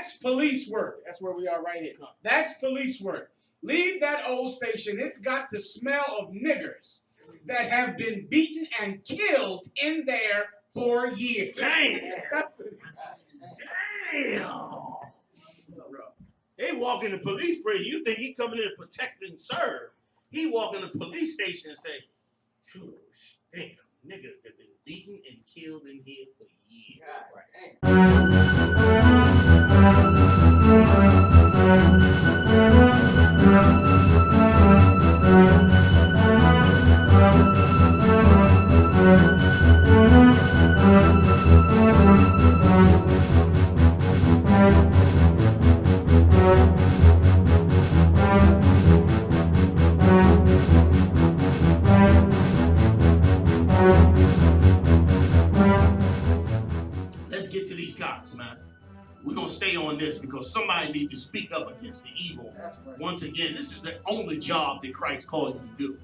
That's police work. That's where we are right here. That's police work. Leave that old station. It's got the smell of niggers that have been beaten and killed in there for years. Damn. They walk in the police bridge. You think he coming in to protect and serve. He walk in the police station and say, "Ooh, stink of niggas that been beaten and killed in here for years." Let's get to these cops, man. We're going to stay on this because somebody needs to speak up against the evil. Right. Once again, this is the only job that Christ called you to do.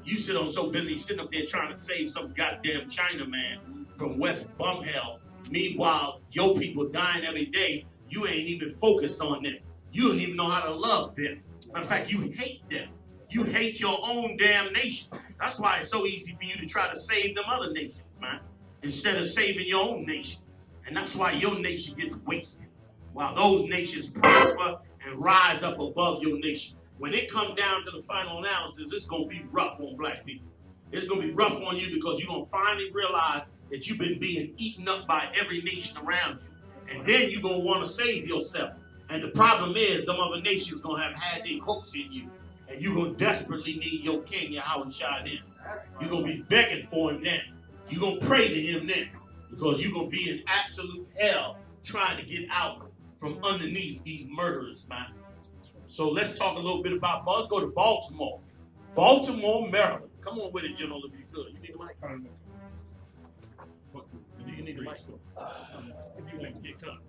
You sit on so busy sitting up there trying to save some goddamn Chinaman from West Bumhell. Meanwhile, your people dying every day. You ain't even focused on them. You don't even know how to love them. Matter of fact, you hate them. You hate your own damn nation. That's why it's so easy for you to try to save them other nations, man, instead of saving your own nation. And that's why your nation gets wasted, while those nations prosper and rise up above your nation. When it comes down to the final analysis, it's going to be rough on black people. It's going to be rough on you because you're going to finally realize that you've been being eaten up by every nation around you. And then you're going to want to save yourself. And the problem is, them other nations going to have had their hooks in you. And you're going to desperately need your king, Yahanna then. You're going to be begging for him then. You're going to pray to him then. Because you're going to be in absolute hell trying to get out from underneath these murderers, man. So let's talk a little bit about, let's go to Baltimore. Baltimore, Maryland. Come on with it, General, if you could. You need the mic? Do you need the mic? If you want to get cut.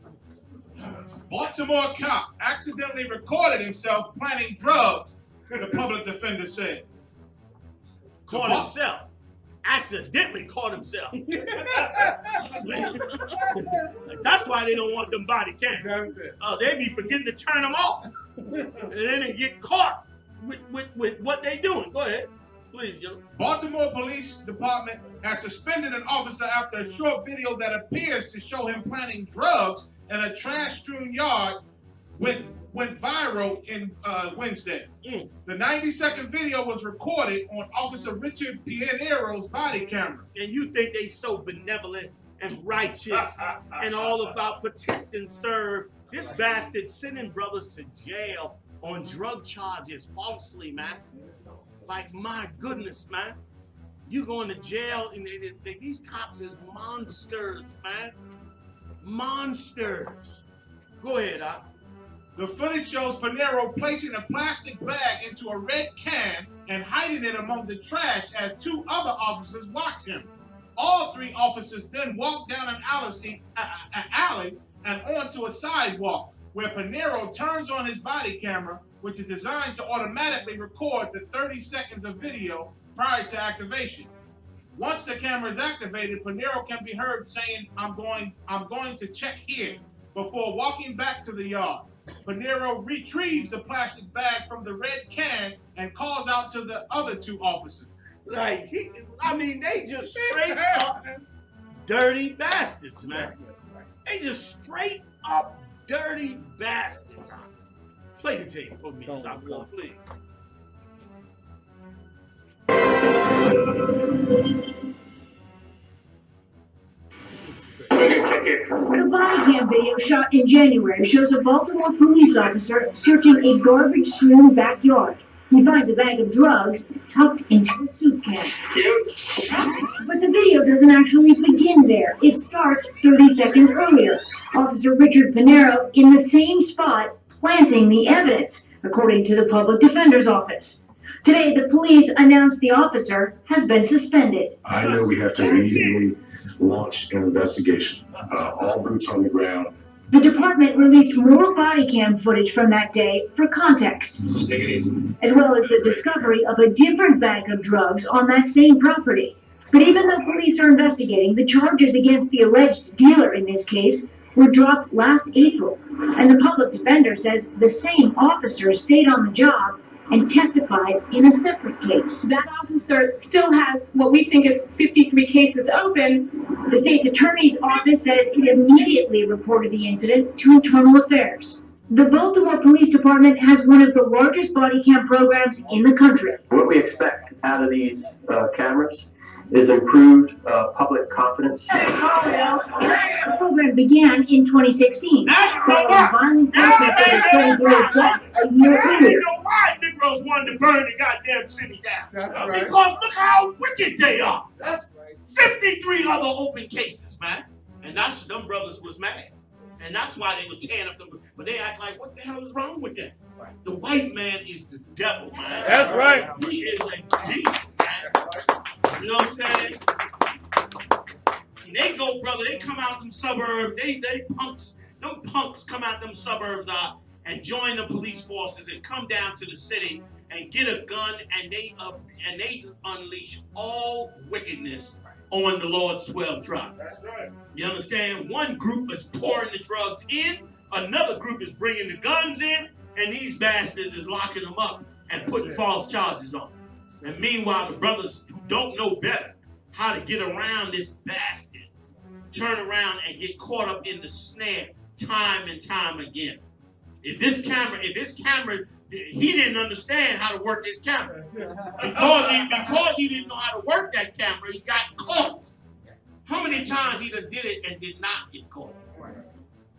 Baltimore cop accidentally recorded himself planting drugs, the public defender says. Caught himself. Accidentally caught himself. That's why they don't want them body cams. They be forgetting to turn them off. And then they get caught with what they doing. Go ahead. Please, Joe. Baltimore Police Department has suspended an officer after a short video that appears to show him planting drugs in a trash-strewn yard went viral in Wednesday. The 90-second video was recorded on Officer Richard Pinero's body camera. And you think they so benevolent and righteous and all about protect and serve. This bastard sending brothers to jail on drug charges falsely, man. Like, my goodness, man. You going to jail, and these cops is monsters, man. Monsters. Go ahead, Doc. The footage shows Pinero placing a plastic bag into a red can and hiding it among the trash as two other officers watch him. All three officers then walk down an alley and onto a sidewalk where Pinero turns on his body camera, which is designed to automatically record the 30 seconds of video prior to activation. Once the camera is activated, Pinero can be heard saying, I'm going to check here, before walking back to the yard. Pinero retrieves the plastic bag from the red can and calls out to the other two officers. Like, they just straight up dirty bastards, man. They just straight up dirty bastards. Play the tape for me, Socko, please. The body cam video shot in January shows a Baltimore police officer searching a garbage-strewn backyard. He finds a bag of drugs tucked into a soup can. But the video doesn't actually begin there. It starts 30 seconds earlier. Officer Richard Pinero in the same spot planting the evidence, according to the public defender's office. Today, the police announced the officer has been suspended. I know we have to immediately launch an investigation. All boots on the ground. The department released more body cam footage from that day for context, as well as the discovery of a different bag of drugs on that same property. But even though police are investigating, the charges against the alleged dealer in this case were dropped last April, and the public defender says the same officer stayed on the job and testified in a separate case. That officer still has what we think is 53 cases open. The state's attorney's office says it immediately reported the incident to Internal Affairs. The Baltimore Police Department has one of the largest body cam programs in the country. What we expect out of these cameras is improved public confidence. The program began in 2016. Following violent protests that occurred during death a year You earlier. know why Negroes wanted to burn the goddamn city down? That's right. Because look how wicked they are. That's right. 53 other open cases, man. And that's them brothers was mad. And that's why they were tearing up them. But they act like, what the hell is wrong with them? The white man is the devil, man. That's right. He is a demon, man. You know what I'm saying? And they go, brother, they come out them suburbs, they punks, them punks come out them suburbs and join the police forces and come down to the city and get a gun and they unleash all wickedness on the Lord's 12 tribes. That's right. You understand? One group is pouring the drugs in, another group is bringing the guns in, and these bastards is locking them up and putting false charges on them. And meanwhile, the brothers who don't know better how to get around this bastard turn around and get caught up in the snare time and time again. If this camera, he didn't understand how to work this camera. Because he didn't know how to work that camera, he got caught. How many times he done did it and did not get caught?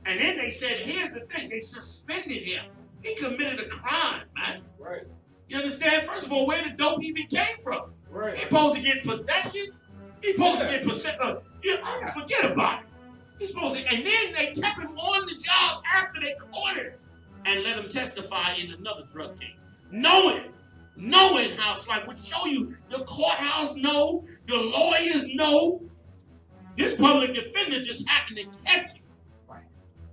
And then they said, here's the thing, they suspended him. He committed a crime, man. Right. You understand? First of all, where the dope even came from? Right. He supposed to get possession. He supposed to get forget about it. He's supposed to, and then they kept him on the job after they caught him and let him testify in another drug case. Knowing how it's like would show you the courthouse know, the lawyers know. This public defender just happened to catch him. Right.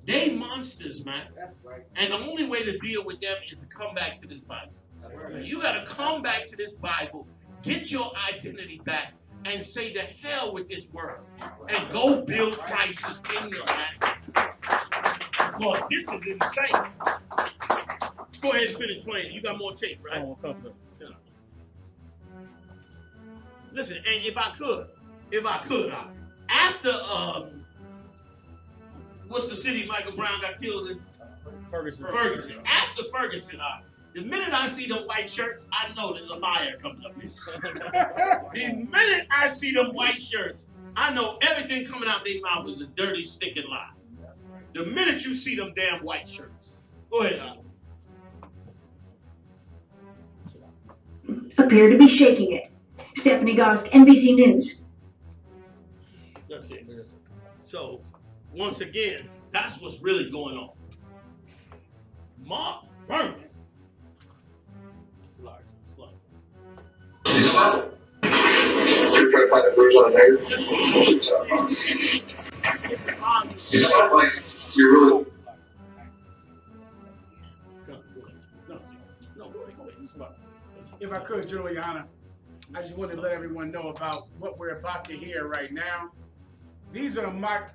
They monsters, man. That's right. And the only way to deal with them is to come back to this Bible. That's So right. you got to come back to this Bible, get your identity back, and say to hell with this world, and go build Christ's kingdom, man. Because this is insane. Go ahead and finish playing. You got more tape, right? Listen, and if I could, after what's the city Michael Brown got killed in? Ferguson. After Ferguson, the minute I see them white shirts, I know there's a liar coming up here. The minute I see them white shirts, I know everything coming out their mouth is a dirty, stinking lie. The minute you see them damn white shirts. Go ahead, Appear to be shaking it. Stephanie Gosk, NBC News. That's it. So, once again, that's what's really going on. Mark Fuhrman. You're trying to find a bruise on the head? You really... If I could, General Yahanna, I just wanted to let everyone know about what we're about to hear right now. These are the Mark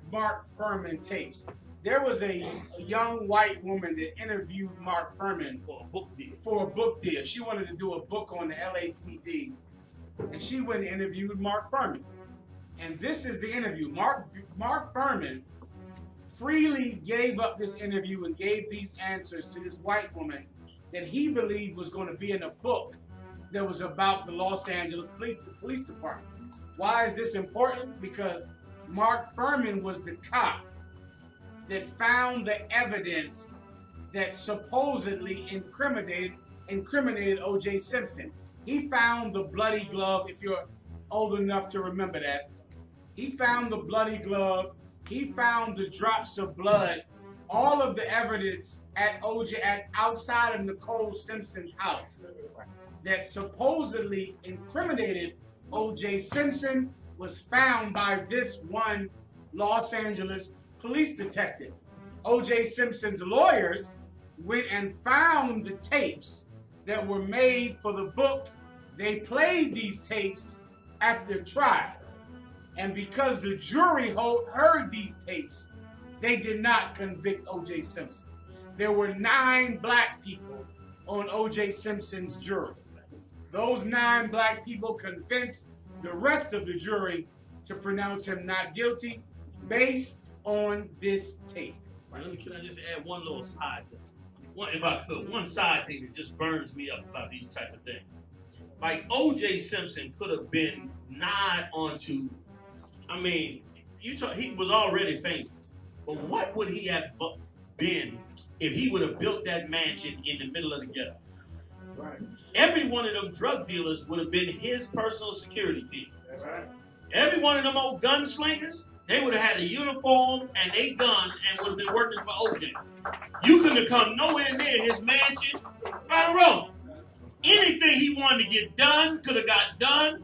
Fuhrman tapes. There was a young white woman that interviewed Mark Fuhrman for a book deal. She wanted to do a book on the LAPD, and she went and interviewed Mark Fuhrman. And this is the interview. Mark Fuhrman freely gave up this interview and gave these answers to this white woman that he believed was going to be in a book that was about the Los Angeles Police Department. Why is this important? Because Mark Fuhrman was the cop that found the evidence that supposedly incriminated O.J. Simpson. He found the bloody glove, if you're old enough to remember that. He found the bloody glove. He found the drops of blood, all of the evidence at outside of Nicole Simpson's house that supposedly incriminated O.J. Simpson was found by this one Los Angeles police detective. O.J. Simpson's lawyers went and found the tapes that were made for the book. They played these tapes at the trial. And because the jury heard these tapes, they did not convict O.J. Simpson. There were 9 black people on O.J. Simpson's jury. Those 9 black people convinced the rest of the jury to pronounce him not guilty based on this tape. Can I just add one little side thing? If I could, one side thing that just burns me up about these type of things. Like O.J. Simpson could have been nigh onto, I mean, he was already famous. But what would he have been if he would have built that mansion in the middle of the ghetto? Right. Every one of them drug dealers would have been his personal security team. That's right. Every one of them old gunslingers, they would have had a uniform and a gun and would have been working for OJ. You couldn't have come nowhere near his mansion. Right or wrong. Anything he wanted to get done could have got done.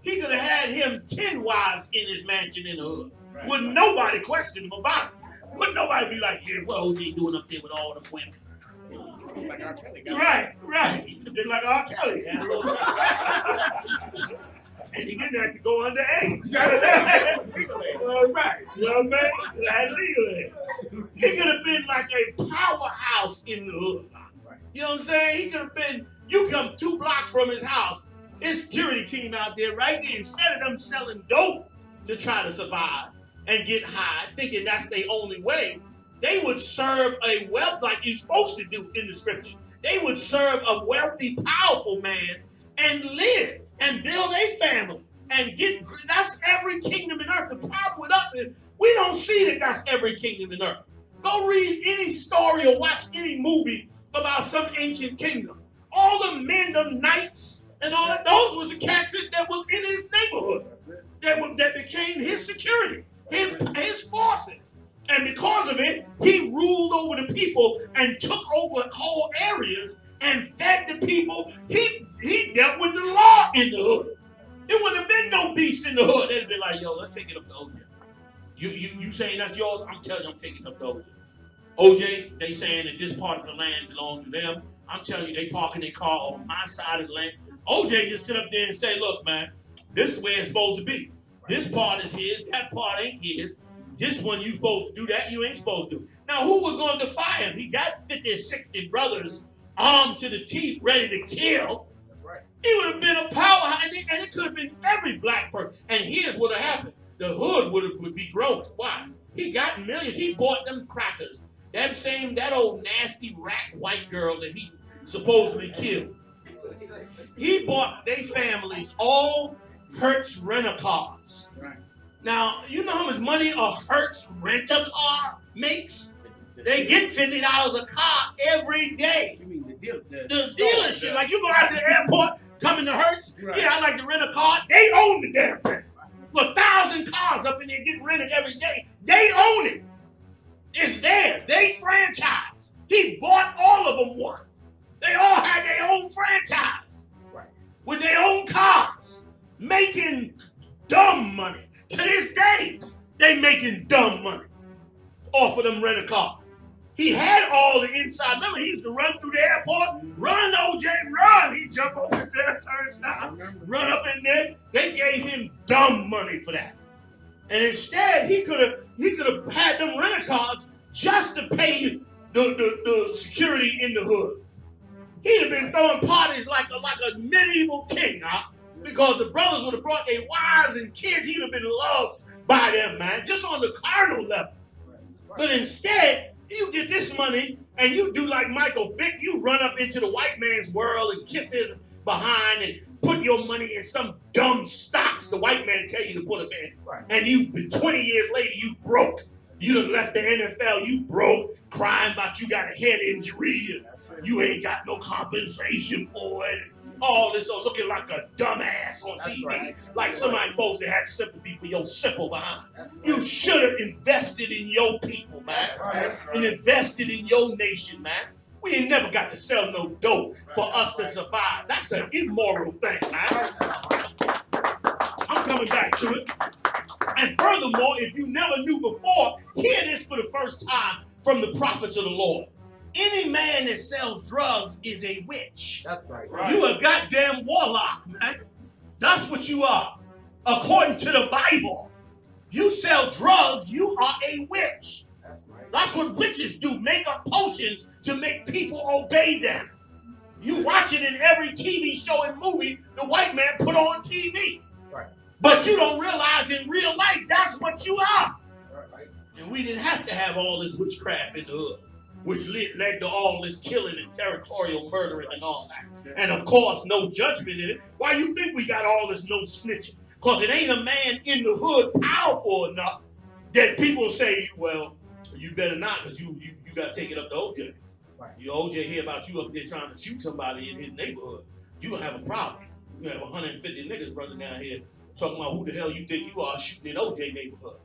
He could have had him 10 wives in his mansion in the hood. Right. Wouldn't nobody question him about it. Wouldn't nobody be like, yeah, what OJ doing up there with all the women? Like R. Kelly. Right. Just like R. Kelly. And he didn't have to go underage. Right. You know what I'm saying? Legally. He could have been like a powerhouse in the hood. You know what I'm saying? He could have been, you come 2 blocks from his house, his security team out there right there, instead of them selling dope to try to survive and get high, thinking that's their only way, they would serve a wealth like you're supposed to do in the scripture. They would serve a wealthy, powerful man and live and build a family and get, that's every kingdom in earth. The problem with us is we don't see that that's every kingdom in earth. Go read any story or watch any movie about some ancient kingdom. All the men, them knights, and all of those was the cats that was in his neighborhood. That became his security, his forces. And because of it, he ruled over the people and took over whole areas and fed the people. He dealt with the law in the hood. There wouldn't have been no beasts in the hood. They'd be like, yo, let's take it up to OJ. You saying that's yours? I'm telling you, I'm taking it up to OJ. OJ, they saying that this part of the land belongs to them. I'm telling you, they parking their car on my side of the land. OJ just sit up there and say, look, man, this is where it's supposed to be. This part is his, that part ain't his. This one you supposed to do, that you ain't supposed to do. Now, who was going to defy him? He got 50 or 60 brothers armed to the teeth, ready to kill. That's right. He would have been a powerhouse, and it could have been every black person. And here's what would have happened. The hood would be growing. Why? He got millions. He bought them crackers. That old nasty rat white girl that he supposedly killed. He bought their families all Hertz rent-a-cars. Right. Now, you know how much money a Hertz rent-a-car makes? They get $50 a car every day. You mean the dealership. Like you go out to the airport, come into Hertz. Right. Yeah, I like to rent a car. They own the damn thing. 1,000 cars up in there getting rented every day. They own it. It's theirs. They franchise. He bought all of them one. They all had their own franchise. Right. With their own cars. Making dumb money. To this day, they making dumb money off of them rent-a-car. He had all the inside. Remember, he used to run through the airport. Run, OJ, run. He'd jump over there, turnstile, run up in there. They gave him dumb money for that. And instead, he could have had them rent-a-cars just to pay the security in the hood. He'd have been throwing parties like a medieval king, huh? Because the brothers would have brought their wives and kids. He'd have been loved by them, man, just on the carnal level. But instead, you get this money and you do like Michael Vick. You run up into the white man's world and kiss his behind and put your money in some dumb stocks the white man tell you to put them in. Right. And 20 years later, you broke. You done left the NFL, you broke, crying about you got a head injury and you ain't got no compensation for it. All this, looking like a dumbass on TV. Right. Like somebody supposed to have sympathy for your simple behind. You should have invested in your people, man. And invested in your nation, man. We ain't never got to sell no dope for us to survive. That's an immoral thing, man. I'm coming back to it. And furthermore, if you never knew before, hear this for the first time from the prophets of the Lord. Any man that sells drugs is a witch. That's right. You a goddamn warlock, man. That's what you are. According to the Bible, you sell drugs, you are a witch. That's what witches do, make up potions to make people obey them. You watch it in every TV show and movie the white man put on TV. Right. But you don't realize in real life that's what you are. Right. And we didn't have to have all this witchcraft in the hood, which led to all this killing and territorial murdering and all that. And of course, no judgment in it. Why you think we got all this no snitching? Because it ain't a man in the hood powerful enough that people say, well, you better not, because you got to take it up to OJ. Right. Your OJ hear about you up there trying to shoot somebody in his neighborhood. You're going to have a problem. You have 150 niggas running down here talking about who the hell you think you are shooting in OJ neighborhood.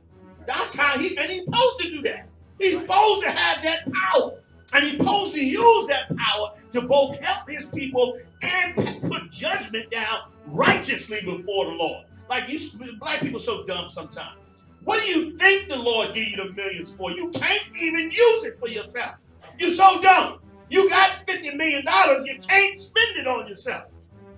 That's how he's supposed to do that. He's supposed to have that power. And he's supposed to use that power to both help his people and put judgment down righteously before the Lord. Like black people so dumb sometimes. What do you think the Lord gave you the millions for? You can't even use it for yourself. You're so dumb. You got $50 million, you can't spend it on yourself.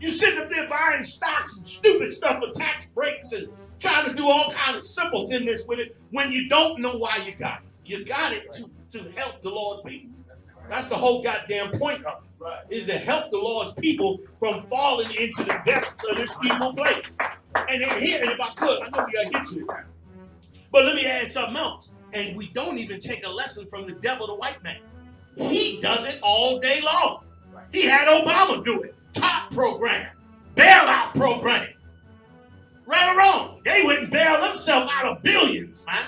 You sitting up there buying stocks and stupid stuff with tax breaks and trying to do all kinds of simpletonness with it when you don't know why you got it. You got it to help the Lord's people. That's the whole goddamn point of it, is to help the Lord's people from falling into the depths of this evil place. And then here, and if I could, I know we got to get to it. But let me add something else. And we don't even take a lesson from the devil, the white man. He does it all day long. He had Obama do it. Top program. Bailout program. Right or wrong? They went and bailed themselves out of billions, man.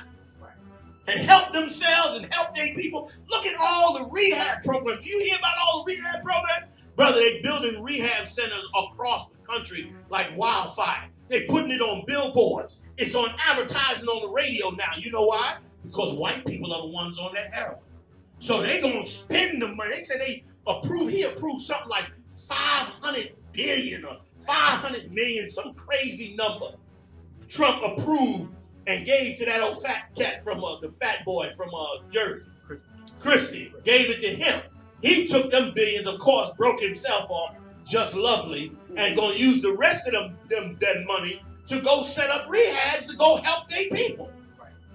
And help themselves and help their people. Look at all the rehab programs. You hear about all the rehab programs? Brother, they building rehab centers across the country like wildfire. They're putting it on billboards. It's on advertising on the radio now. You know why? Because white people are the ones on that heroin. So they're going to spend the money. They said he approved something like 500 billion or 500 million, some crazy number. Trump approved and gave to that old fat cat from the fat boy from Jersey. Christie gave it to him. He took them billions, of course, broke himself off just lovely, and going to use the rest of that money to go set up rehabs to go help their people.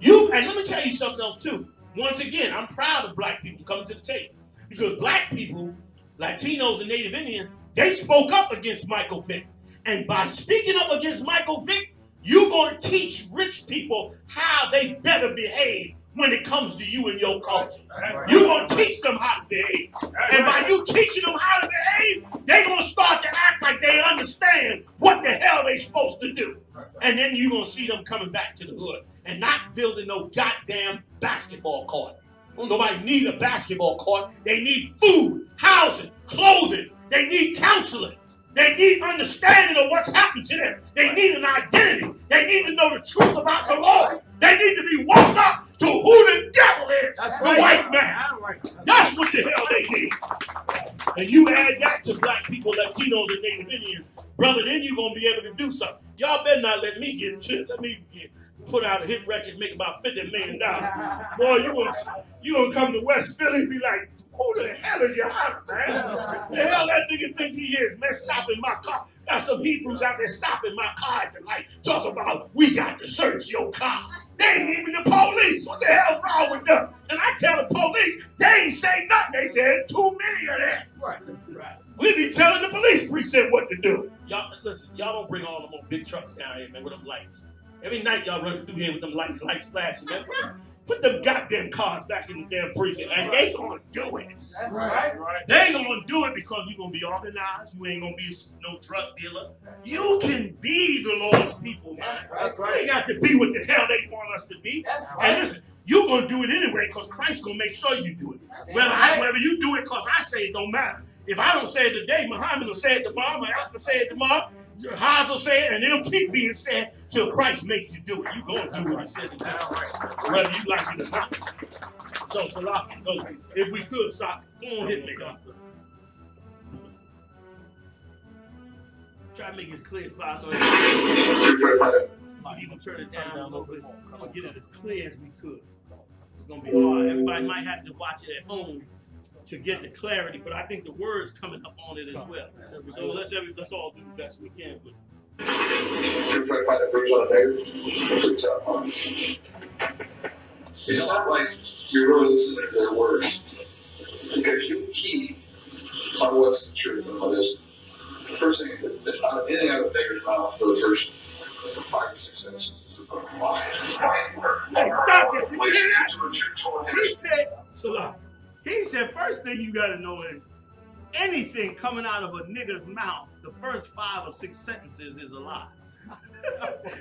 And let me tell you something else too. Once again, I'm proud of black people coming to the table, because black people, Latinos and Native Indians, they spoke up against Michael Vick. And by speaking up against Michael Vick, you're going to teach rich people how they better behave when it comes to you and your culture. You're going to teach them how to behave. And by you teaching them how to behave, they're going to start to act like they understand what the hell they're supposed to do. And then you're going to see them coming back to the hood and not building no goddamn basketball court. Well, nobody need a basketball court. They need food, housing, clothing. They need counseling. They need understanding of what's happened to them. They need an identity. They need to know the truth about the Lord. They need to be woke up to who the devil is, the white man. That's what the hell they need. And you add that to black people, Latinos, and Native Indians, brother, then you're going to be able to do something. Y'all better not let me put out a hit record and make about $50 million. Boy, you gonna come to West Philly and be like, who the hell is Yahanna, man? The hell that nigga thinks he is, man, stopping my car. Got some Hebrews out there stopping my car at the light, talk about, we got to search your car. They ain't even the police. What the hell's wrong with them? And I tell the police, they ain't say nothing. They said too many of them. Right. We be telling the police precinct what to do. Y'all, listen, y'all don't bring all them old big trucks down here, man, with them lights. Every night y'all running through here with them lights flashing, man. Put them goddamn cars back in the damn precinct, and they gonna do it. That's right. They gonna do it because you gonna be organized. You ain't gonna be no drug dealer. You can be the Lord's people, man. That's right. They got to be what the hell they want us to be. That's right. And listen, you're gonna do it anyway because Christ's gonna make sure you do it. Whether you do it because I say it don't matter. If I don't say it today, Muhammad will say it tomorrow, my Alpha say it tomorrow, Haas will say it, and it'll keep being said till Christ makes you do it. You're going to do what he said to do, whether you like it or not. So if we could, stop. Come on, hit me. Try to make it as clear as possible. Even turn it down a little bit. I'm going to get it as clear as we could. It's going to be hard. Everybody might have to watch it at home to get the clarity, but I think the words coming up on it as well. So let's all do the best we can with it. It's not like you're really listening to their words. Because you keep on what's the truth and what isn't. The first thing, anything out of a beggar's mouth for the first 5 or 6 sentences is a lie. Hey, stop that. Did you hear that? He said, Salah, he said, first thing you got to know is anything coming out of a nigga's mouth, the first 5 or 6 sentences is a lie.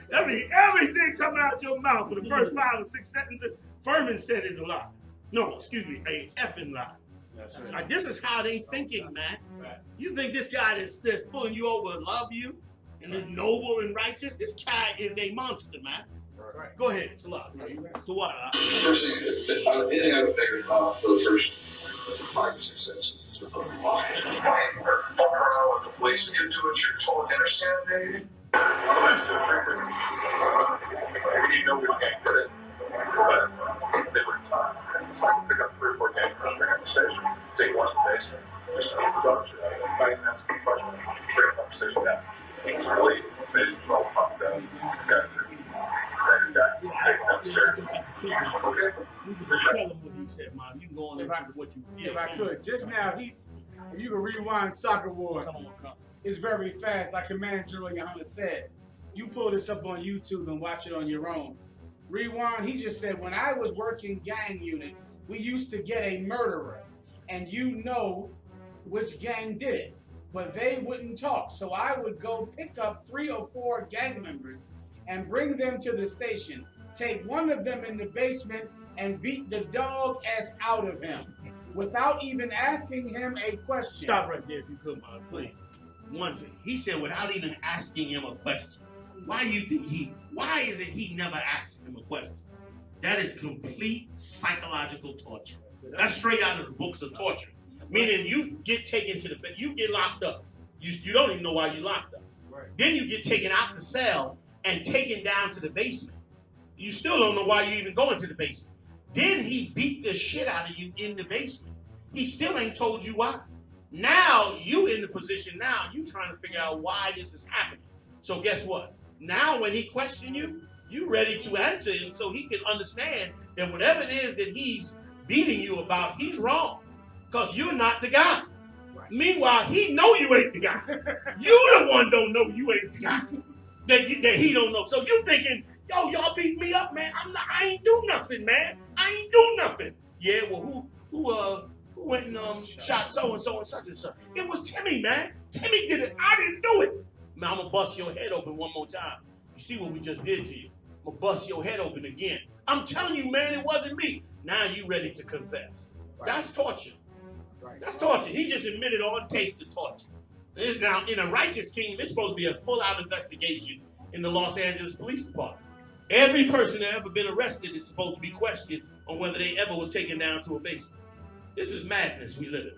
That means everything coming out your mouth for the first 5 or 6 sentences, Fuhrman said is a lie. No, excuse me, a effing lie. That's right. Like, this is how they thinking, man. You think this guy that's pulling you over love you and is noble and righteous? This guy is a monster, man. Right. Go ahead, Salah. So what? First thing, anything out of a beggar's mouth for the first 5 or 6 sentences is a lie. Walk around with the police and you do what you're told. You understand me? You know we can't get it, but they were time. Pick up 3 or 4 gangs around the station. Take one to the basement. Just keep the doctor. Fight and ask the question. Bring the conversation down. It's really maybe 12 months down. Got it. If I could, just now, if you could rewind Soccer War, it's very fast. Like Command General Yahanna said, you pull this up on YouTube and watch it on your own. Rewind, he just said, when I was working gang unit, we used to get a murderer, and you know which gang did it, but they wouldn't talk. So I would go pick up 3 or 4 gang members and bring them to the station, take one of them in the basement and beat the dog ass out of him without even asking him a question. Stop right there if you could, man, please. One thing, he said without even asking him a question. Why is it he never asked him a question? That is complete psychological torture. That's straight out of the books of torture. Meaning you get taken to the bed, you get locked up. You don't even know why you locked up. Right. Then you get taken out the cell and taken down to the basement. You still don't know why you even going to the basement. Then he beat the shit out of you in the basement. He still ain't told you why. Now you in the position now, you trying to figure out why this is happening. So guess what? Now when he question you, you ready to answer him so he can understand that whatever it is that he's beating you about, he's wrong. Because you're not the guy. Right. Meanwhile, he know you ain't the guy. You the one don't know you ain't the guy. That he don't know. So you thinking, yo, y'all beat me up, man. I ain't do nothing, man. I ain't do nothing. Yeah, well, who went and shot so and so and such and such? It was Timmy, man. Timmy did it. I didn't do it. Man, I'm gonna bust your head open one more time. You see what we just did to you? I'm gonna bust your head open again. I'm telling you, man, it wasn't me. Now you ready to confess. Right. That's torture. Right. That's torture. He just admitted on tape to torture. Now, in a righteous kingdom, it's supposed to be a full-out investigation in the Los Angeles Police Department. Every person that ever been arrested is supposed to be questioned on whether they ever was taken down to a basement. This is madness we live in.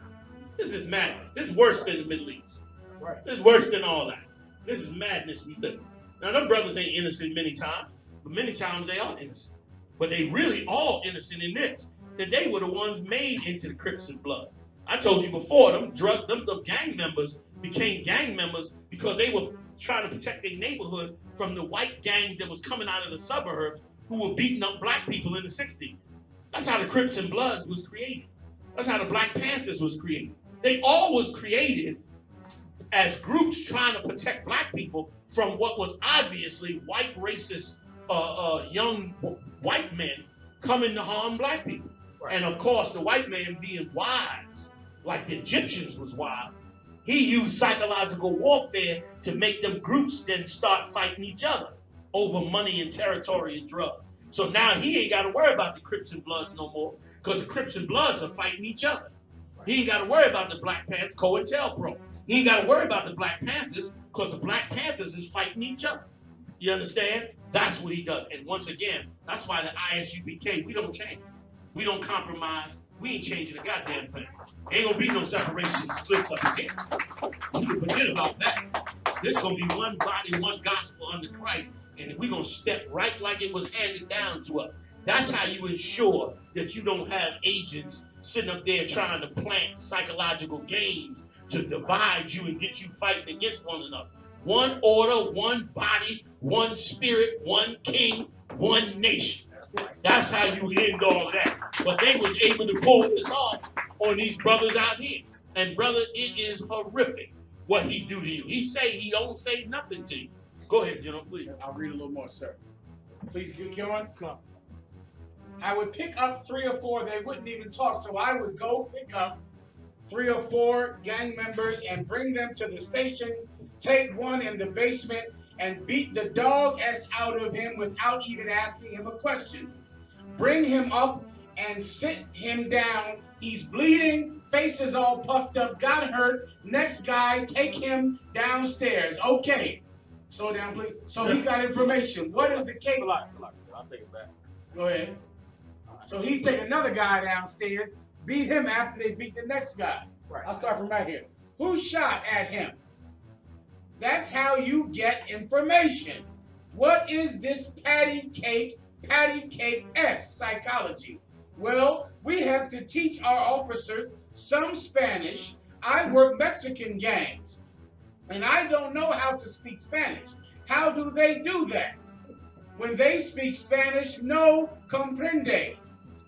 This is madness. This is worse than the Middle East. Right. This is worse than all that. This is madness we live in. Now, them brothers ain't innocent many times, but many times they are innocent. But they really all innocent in this, that they were the ones made into the Crips and Blood. I told you before, them gang members became gang members because they were trying to protect their neighborhood from the white gangs that was coming out of the suburbs who were beating up black people in the 60s. That's how the Crips and Bloods was created. That's how the Black Panthers was created. They all was created as groups trying to protect black people from what was obviously white racist young white men coming to harm black people. Right. And of course, the white man being wise, like the Egyptians was wise, he used psychological warfare to make them groups then start fighting each other over money and territory and drugs. So now he ain't got to worry about the Crips and Bloods no more because the Crips and Bloods are fighting each other. He ain't got to worry about the Black Panthers, COINTELPRO. He ain't got to worry about the Black Panthers because the Black Panthers is fighting each other. You understand? That's what he does. And once again, that's why the ISUPK, we don't change. We don't compromise. We ain't changing a goddamn thing. Ain't gonna be no separation splits up again. You can forget about that. This gonna be one body, one gospel under Christ, and we gonna step right like it was handed down to us. That's how you ensure that you don't have agents sitting up there trying to plant psychological games to divide you and get you fighting against one another. One order, one body, one spirit, one king, one nation. That's how you end all that. But they was able to pull this off on these brothers out here. And brother, it is horrific what he do to you. He say he don't say nothing to you. Go ahead, General, please. I'll read a little more, sir. Please get going. I would pick up 3 or 4. They wouldn't even talk. So I would go pick up 3 or 4 gang members and bring them to the station, take one in the basement, and beat the dog ass out of him without even asking him a question. Bring him up and sit him down. He's bleeding, face is all puffed up, got hurt. Next guy, take him downstairs. Okay. Slow down, please. So he got information. What is the case? I'll take it back. Go ahead. So he take another guy downstairs, beat him after they beat the next guy. Right. I'll start from right here. Who shot at him? That's how you get information. What is this patty cake-esque psychology? Well, we have to teach our officers some Spanish. I work Mexican gangs, and I don't know how to speak Spanish. How do they do that? When they speak Spanish, no comprende.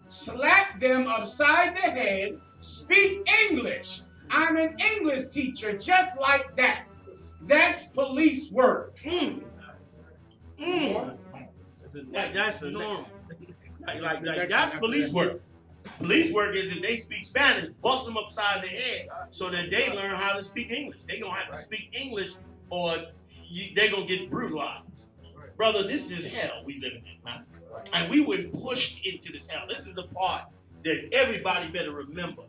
Slap them upside the head, speak English. I'm an English teacher just like that. That's police work. That's normal. Like that's police work. Police work is if they speak Spanish, bust them upside the head so that they learn how to speak English. They gonna have to speak English or they gonna get brutalized. Brother, this is hell we live in, man. And we were pushed into this hell. This is the part that everybody better remember.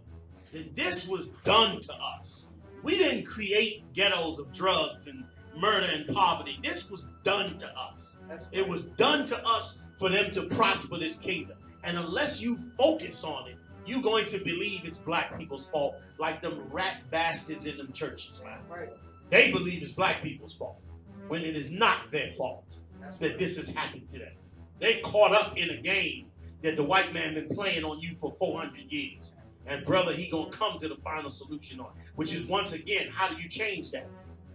That this was done to us. We didn't create ghettos of drugs and murder and poverty. This was done to us. It was done to us for them to prosper this kingdom. And unless you focus on it, you're going to believe it's black people's fault, like them rat bastards in them churches, man. Right. They believe it's black people's fault, when it is not their fault that this has happened to them. They caught up in a game that the white man been playing on you for 400 years. And brother, he gonna come to the final solution on it, which is once again, how do you change that?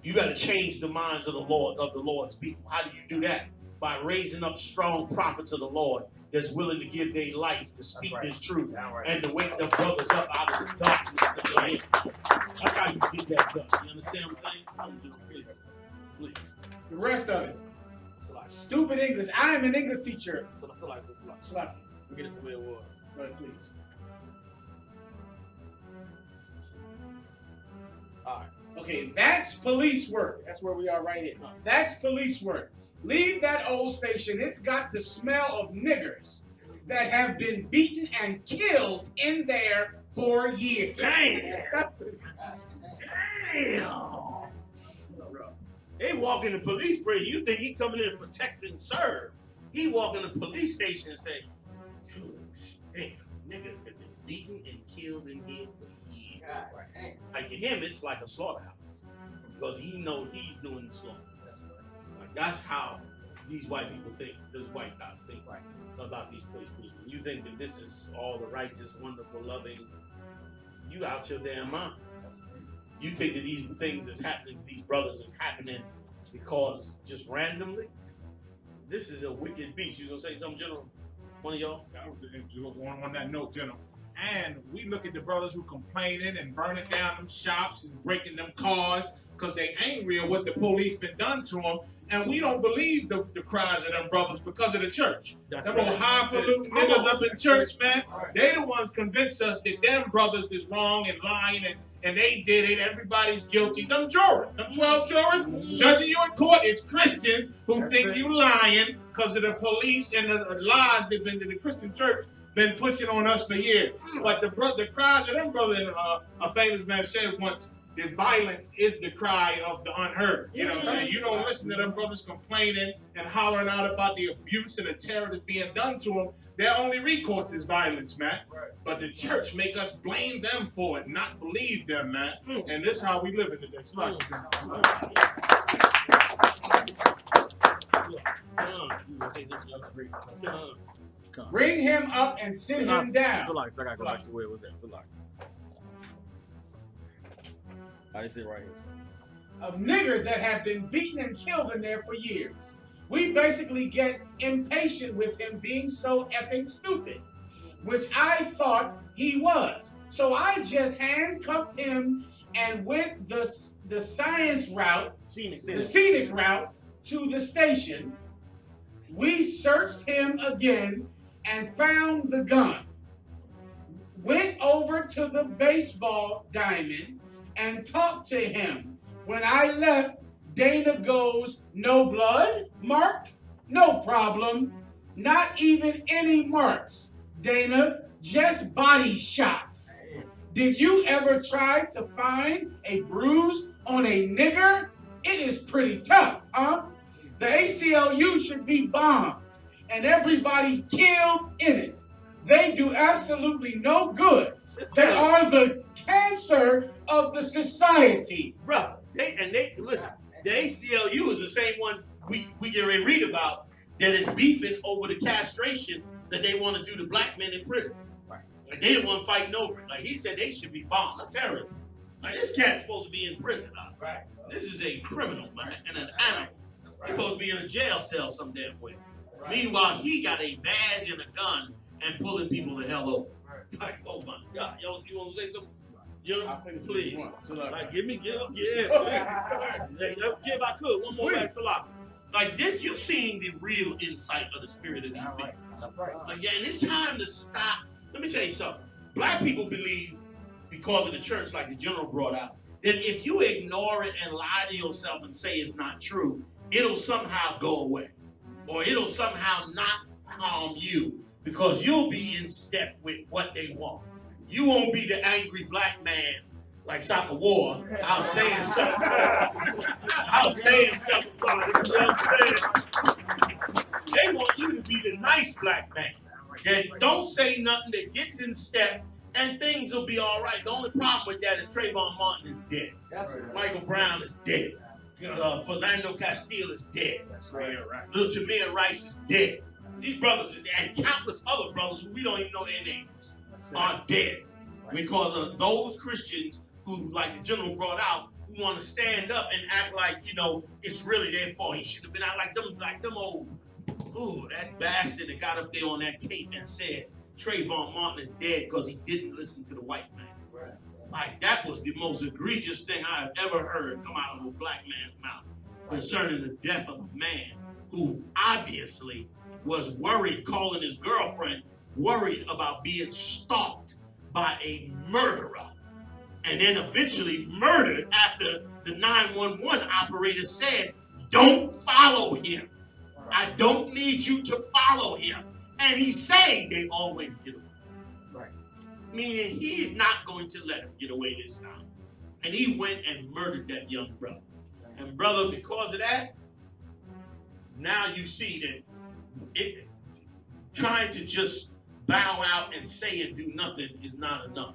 You got to change the minds of the Lord's people. How do you do that? By raising up strong prophets of the Lord that's willing to give their life to speak this truth and to wake the brothers up out of the darkness of the land. That's how you get that done. You understand what I'm saying? Please. The rest of it. Stupid English. I am an English teacher. Slap you. We get it to where it was. Go ahead, please. All right. Okay, that's police work. That's where we are right here. That's police work. Leave that old station. It's got the smell of niggers that have been beaten and killed in there for years. Damn. They walk in the police bridge. You think he coming in to protect and serve. He walk in the police station and say, damn, niggas have been beaten and killed in here for years. Like to him, it's like a slaughterhouse. Because he knows he's doing the slaughter. Like that's how these white people think, those white cops think about these police people. You think that this is all the righteous, wonderful, loving, you out your damn mind. You think that these things that's happening to these brothers is happening because just randomly? This is a wicked beast. You gonna say something, General? One of y'all? On that note, General. And we look at the brothers who complaining and burning down them shops and breaking them cars because they angry at what the police been done to them. And we don't believe the cries of them brothers because of the church. That's them right. old highfalutin niggas up in church, man. They the ones convince us that them brothers is wrong and lying and they did it. Everybody's guilty. Them jurors, them 12 jurors, judging you in court is Christians who think you lying because of the police and the lies that been to the Christian church been pushing on us for years. But the cries of them brothers, a famous man said once, that violence is the cry of the unheard. You know, and you don't listen to them brothers complaining and hollering out about the abuse and the terror that's being done to them. Their only recourse is violence, man. Right. But the church make us blame them for it, not believe them, man. And this is how we live in today. Bring him up and sit him down. So I gotta go back to where it was at. I just sit right here. Of niggers that have been beaten and killed in there for years. we basically get impatient with him being so effing stupid, which I thought he was. So I just handcuffed him and went the science route, the scenic route to the station. We searched him again and found the gun. Went over to the baseball diamond and talked to him. When I left, Dana goes, "No blood, Mark? No problem. Not even any marks, Dana, just body shots. Did you ever try to find a bruise on a nigger? It is pretty tough, huh? The ACLU should be bombed and everybody killed in it. They do absolutely no good. They are the cancer of the society." Bro, listen, the ACLU is the same one we get ready to read about that is beefing over the castration that they want to do to black men in prison. Like they the one fighting over it. Like he said they should be bombed. That's terrorism. Like this cat's supposed to be in prison now. Right. This is a criminal, man, and an animal. He's supposed to be in a jail cell some damn way. Right. Meanwhile, he got a badge and a gun and pulling people the hell over. Right. Like, oh my God, you want to say something? Please. Like, give if I could, one more back, Salah. Like this, you've seen the real insight of the spirit of these people. That's right. Like, yeah, and it's time to stop. Let me tell you something. Black people believe, because of the church, like the general brought out, that if you ignore it and lie to yourself and say it's not true, it'll somehow go away. Or it'll somehow not harm you because you'll be in step with what they want. You won't be the angry black man like Soccer War. I was saying something. About it. You know what I'm saying? They want you to be the nice black man that don't say nothing, that gets in step, and things will be all right. The only problem with that is Trayvon Martin is dead. Michael Brown is dead. Philando Castile is dead. Little Jameer Rice is dead. These brothers is dead, and countless other brothers who we don't even know their names are dead because of those Christians who, like the general brought out, who want to stand up and act like, you know, it's really their fault. He should have been out like them old, that bastard that got up there on that tape and said Trayvon Martin is dead because he didn't listen to the white man. Right. Like, that was the most egregious thing I have ever heard come out of a black man's mouth concerning the death of a man who obviously was worried, calling his girlfriend, worried about being stalked by a murderer, and then eventually murdered after the 911 operator said, "Don't follow him. I don't need you to follow him." And he's saying they always get away. Right. Meaning he's not going to let him get away this time. And he went and murdered that young brother. And brother, because of that, now you see that trying to just bow out and say and do nothing is not enough.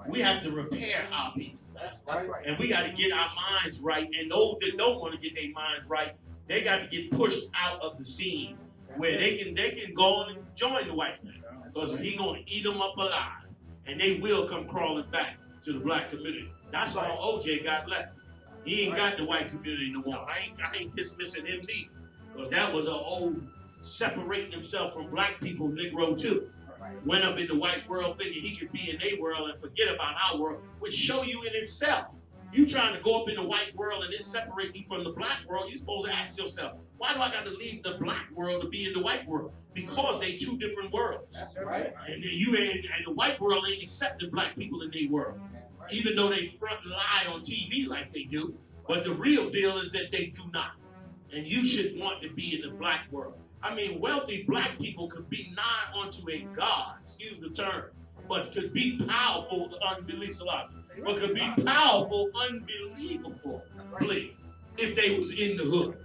We have to repair our people. That's right. And we got to get our minds right. And those that don't want to get their minds right, they got to get pushed out of the scene where they can go and join the white man. Because he going to eat them up alive. And they will come crawling back to the black community. That's all OJ got left. He ain't got the white community no more. I ain't dismissing him neither. Because that was an old separating himself from black people Negro too. Went up in the white world thinking he could be in their world and forget about our world, which show you in itself. If you trying to go up in the white world and then separate you from the black world, you're supposed to ask yourself, why do I got to leave the black world to be in the white world? Because they two different worlds. That's right. And the white world ain't accepting black people in their world. Even though they front and lie on TV like they do. But the real deal is that they do not. And you should want to be in the black world. I mean, wealthy black people could be nigh unto a God, excuse the term, but could be powerful, but could be powerful, unbelievably, if they was in the hood.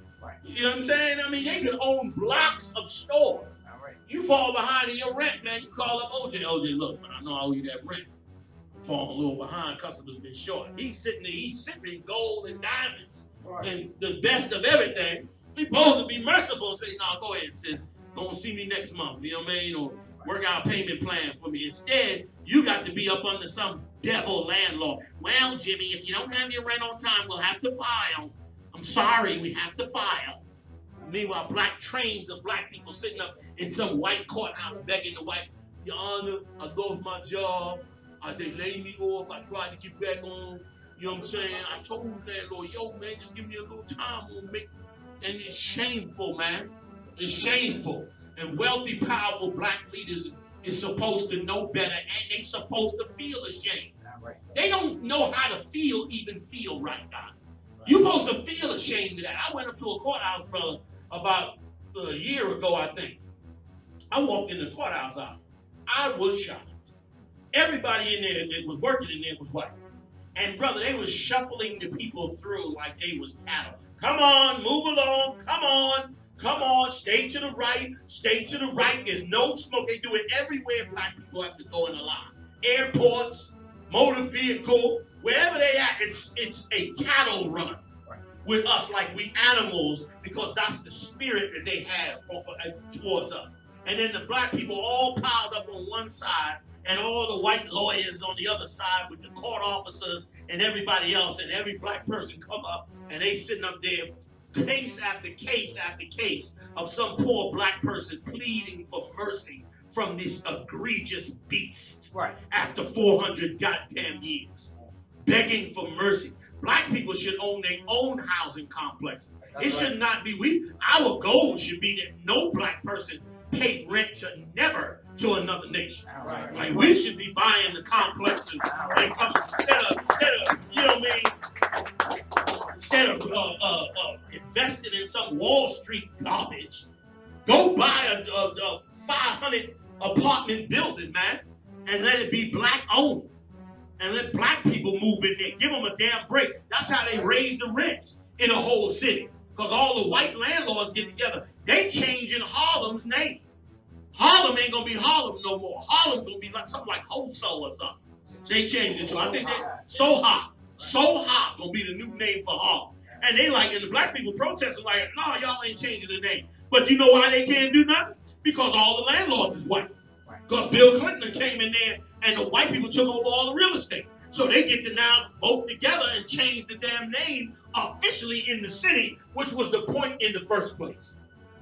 You know what I'm saying? I mean, they could own blocks of stores. You fall behind in your rent, man. You call up OJ. OJ, look, man, I know I owe you that rent. Fall a little behind, customers been short. He's sitting in gold and diamonds and the best of everything. He's supposed to be merciful and say, no, go ahead, sis. Don't see me next month, you know what I mean? Or work out a payment plan for me. Instead, you got to be up under some devil landlord. Well, Jimmy, if you don't have your rent on time, we'll have to file. I'm sorry, we have to file. Meanwhile, black trains of black people sitting up in some white courthouse begging the white, Your Honor, I lost my job. They laid me off. I tried to get back on. You know what I'm saying? I told the landlord, yo, man, just give me a little time. We'll make. And it's shameful, man. It's shameful. And wealthy, powerful black leaders is supposed to know better, and they supposed to feel ashamed. They don't know how to even feel right now. You're supposed to feel ashamed of that. I went up to a courthouse, brother, about a year ago, I think. I walked in the courthouse out. I was shocked. Everybody in there that was working in there was white. And brother, they was shuffling the people through like they was cattle. Come on, move along, come on, stay to the right, There's no smoke. They do it everywhere black people have to go in a line. Airports, motor vehicle, wherever they at, it's a cattle run with us like we animals, because that's the spirit that they have towards us. And then the black people all piled up on one side, and all the white lawyers on the other side with the court officers and everybody else, and every black person come up, and they sitting up there, case after case after case of some poor black person pleading for mercy from this egregious beast after 400 goddamn years, begging for mercy. Black people should own their own housing complex. It should not be, our goal should be that no black person pay rent to another nation. Like we should be buying the complexes and instead of you know what I mean, instead of investing in some Wall Street garbage, go buy a 500 apartment building, man, and let it be black owned, and let black people move in there. Give them a damn break. That's how they raise the rents in a whole city. Because all the white landlords get together. They changing Harlem's name. Harlem ain't gonna be Harlem no more. Harlem's gonna be like something like Hoso or something. They changed it to, I think Soha gonna be the new name for Harlem. And they like, and the black people protesting like, no, y'all ain't changing the name. But you know why they can't do nothing? Because all the landlords is white. Because Bill Clinton came in there and the white people took over all the real estate. So they get to now vote together and change the damn name officially in the city, which was the point in the first place.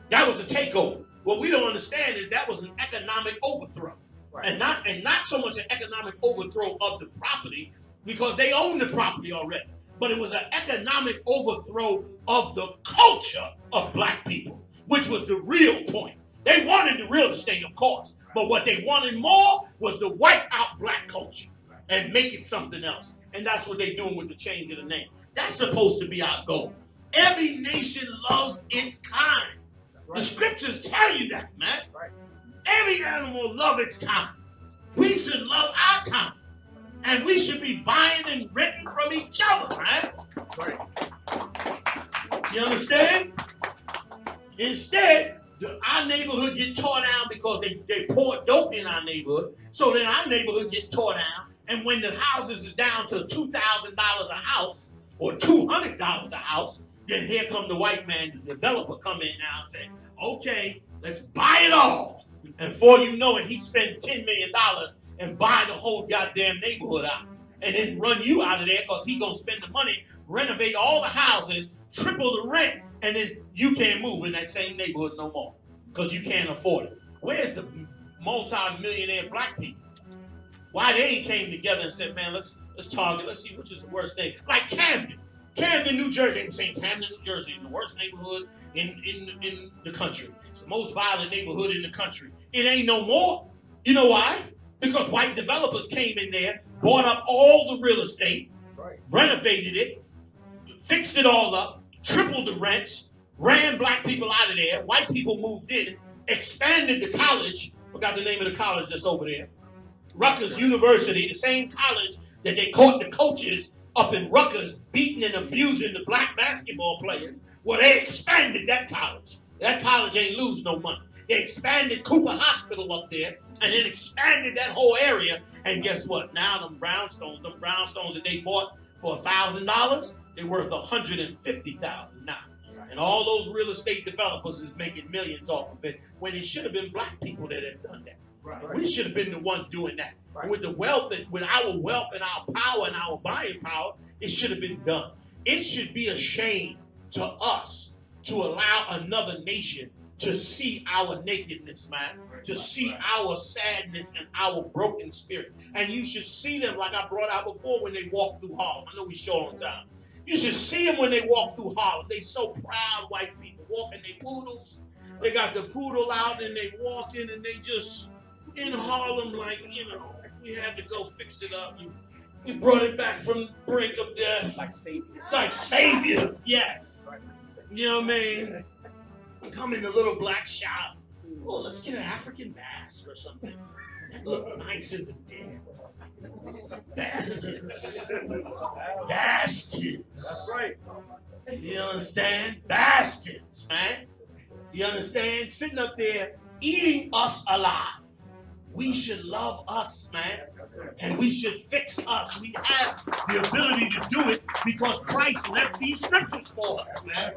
That was a takeover. What we don't understand is that was an economic overthrow. And not so much an economic overthrow of the property, because they own the property already. But it was an economic overthrow of the culture of black people, which was the real point. They wanted the real estate, of course, but what they wanted more was to wipe out black culture and make it something else. And that's what they're doing with the change of the name. That's supposed to be our goal. Every nation loves its kind. The scriptures tell you that, man. Every animal loves its kind. We should love our kind. And we should be buying and renting from each other, man. You understand? Instead, our neighborhood get tore down because they pour dope in our neighborhood. So then our neighborhood get tore down. And when the houses is down to $2,000 a house or $200 a house, then here come the white man, the developer come in now and say, okay, let's buy it all. And before you know it, he spent $10 million and buy the whole goddamn neighborhood out. And then run you out of there because he going to spend the money, renovate all the houses, triple the rent, and then you can't move in that same neighborhood no more because you can't afford it. Where's the multi-millionaire black people? Why they ain't came together and said, man, let's target, let's see which is the worst thing. Like Camden, New Jersey. They saying Camden, New Jersey is the worst neighborhood in the country. It's the most violent neighborhood in the country. It ain't no more. You know why? Because white developers came in there, bought up all the real estate, renovated it, fixed it all up, tripled the rents, ran black people out of there, white people moved in, expanded the college, forgot the name of the college that's over there, Rutgers University, the same college that they caught the coaches up in Rutgers beating and abusing the black basketball players. Well, they expanded that college. That college ain't lose no money. They expanded Cooper Hospital up there and then expanded that whole area. And guess what? Now them brownstones that they bought for $1,000, they're worth $150,000 now. And all those real estate developers is making millions off of it when it should have been black people that had done that. We should have been the ones doing that. With the wealth, with our wealth and our power and our buying power, it should have been done. It should be a shame to us to allow another nation to see our nakedness, man, to see our sadness and our broken spirit. And you should see them like I brought out before when they walk through Harlem. I know we short on time. You should see them when they walk through Harlem. They so proud, white people walking their poodles. They got the poodle out and they walking and they just in Harlem like, you know, we had to go fix it up. You brought it back from the brink of death. Like saviors. Like saviors, yes. You know what I mean? Come in the little black shop. Oh, let's get an African mask or something. That look nice in the den. Bastards. Bastards. That's right. You understand? Bastards, man. You understand? Sitting up there eating us alive. We should love us, man. And we should fix us. We have the ability to do it because Christ left these scriptures for us, man.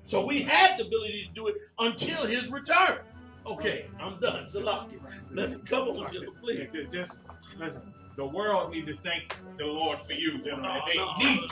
So we have the ability to do it until his return. Okay, I'm done. It's a lot. Let's come on, please. Just listen. The world need to thank the Lord for you, gentlemen. They need you.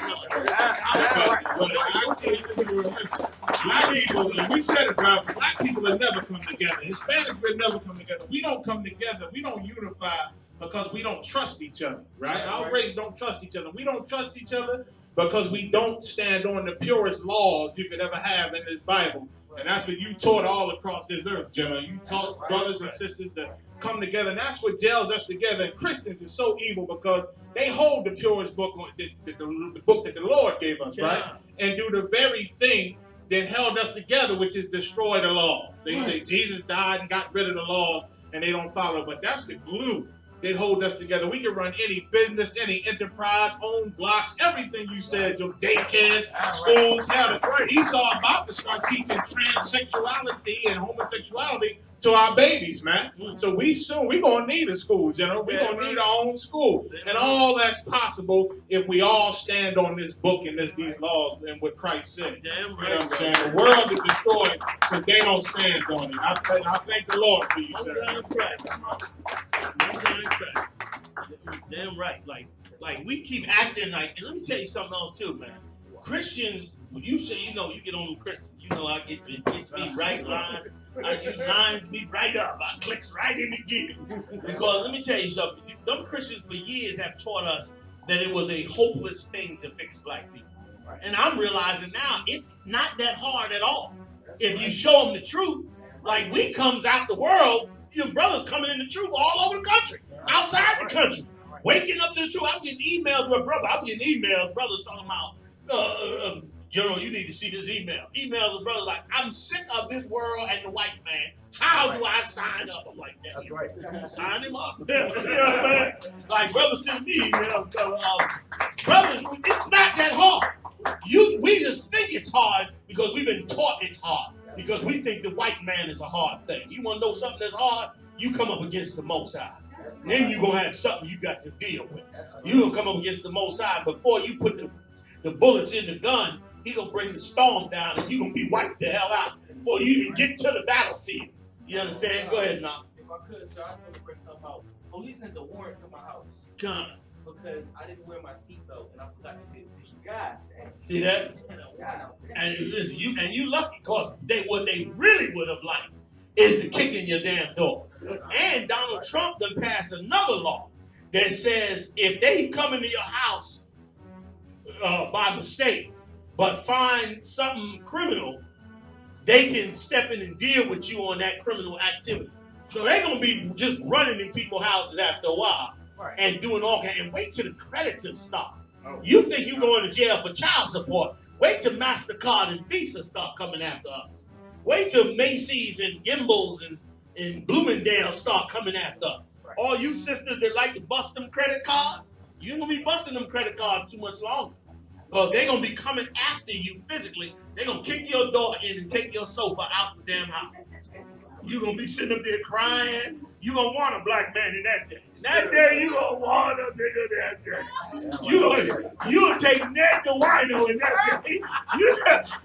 Black people, and we said it, bro. Black people will never come together. Hispanics will never come together. We don't come together. We don't unify because we don't trust each other, right? Our race don't trust each other. We don't trust each other because we don't stand on the purest laws you could ever have in this Bible. And that's what you taught all across this earth, Jenna. You taught brothers and sisters to come together. And that's what gels us together. And Christians are so evil because they hold the purest book, the book that the Lord gave us, right? And do the very thing that held us together, which is destroy the laws. They say Jesus died and got rid of the laws, and they don't follow. But that's the glue that hold us together. We can run any business, any enterprise, own blocks, everything you said, your daycares, schools, hell, Esau about to start teaching transsexuality and homosexuality to our babies, man. So we're gonna need a school, we're gonna need our own school. And all that's possible if we all stand on this book and these laws and what Christ said. You know what I'm saying? The world is destroyed because they don't stand on it. I thank the Lord for you, sir. Damn right. Like we keep acting like, and let me tell you something else too, man. Christians, when you say, you know, you get on Christians, you know, it gets me right line. It lines me right up. I clicks right in the gear. Because let me tell you something. Them Christians for years have taught us that it was a hopeless thing to fix black people. And I'm realizing now it's not that hard at all. If you show them the truth, like we comes out the world, your brothers coming in the truth all over the country, outside the country, waking up to the truth. I'm getting emails with brother. I'm getting emails, brothers talking about, General, you need to see this email. Emails of brothers like, I'm sick of this world and the white man. How do I sign up? I'm like, that's right. Sign him up. You know what I mean? Like, brothers send me emails. Brothers, it's not that hard. We just think it's hard because we've been taught it's hard. Because we think the white man is a hard thing. You want to know something that's hard? You come up against the Most High. Then you're going to have something you got to deal with. You're going to come up against the Most High. Before you put the bullets in the gun, he going to bring the storm down and you're going to be wiped the hell out before you even get to the battlefield. You understand? Go ahead now. If I could, sir, I was going to bring something out. Police sent the warrant to my house. Come. Because I didn't wear my seatbelt and I forgot to pay attention. God. See that? And listen, you lucky because what they really would have liked is to kick in your damn door. And Donald Trump done passed another law that says if they come into your house by mistake, but find something criminal, they can step in and deal with you on that criminal activity. So they're gonna be just running in people's houses after a while. Right. And doing all that, and wait till the creditors stop. You think you're going to jail for child support? Wait till MasterCard and Visa start coming after us. Wait till Macy's and Gimbals and Bloomingdale start coming after us. Right. All you sisters that like to bust them credit cards, you ain't gonna be busting them credit cards too much longer. Because they're gonna be coming after you physically. They're gonna kick your door in and take your sofa out the damn house. You're gonna be sitting up there crying. You're gonna want a black man in that day. That day, you gonna want a nigga that day. You'll take Ned the Wino in that day.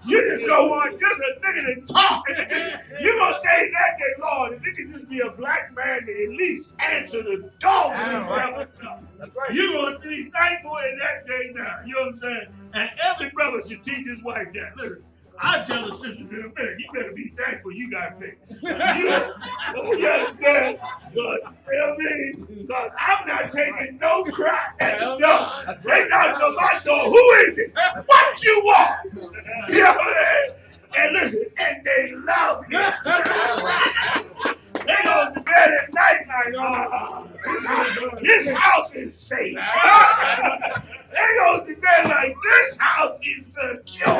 You just gonna want just a nigga to talk. You gonna say in that day, Lord, if it could just be a black man to at least answer the door when this stuff. That's right. You're gonna be thankful in that day now. You know what I'm saying? And every brother should teach his wife that. Listen, I'll tell the sisters in a minute, you better be thankful you got me. You understand? Because I'm not taking no crap at the door. They knock on my door. Who is it? What you want? You know what I mean? And listen, and they love it. They go to bed at night like, this house is safe. They go to bed like, this house is secure.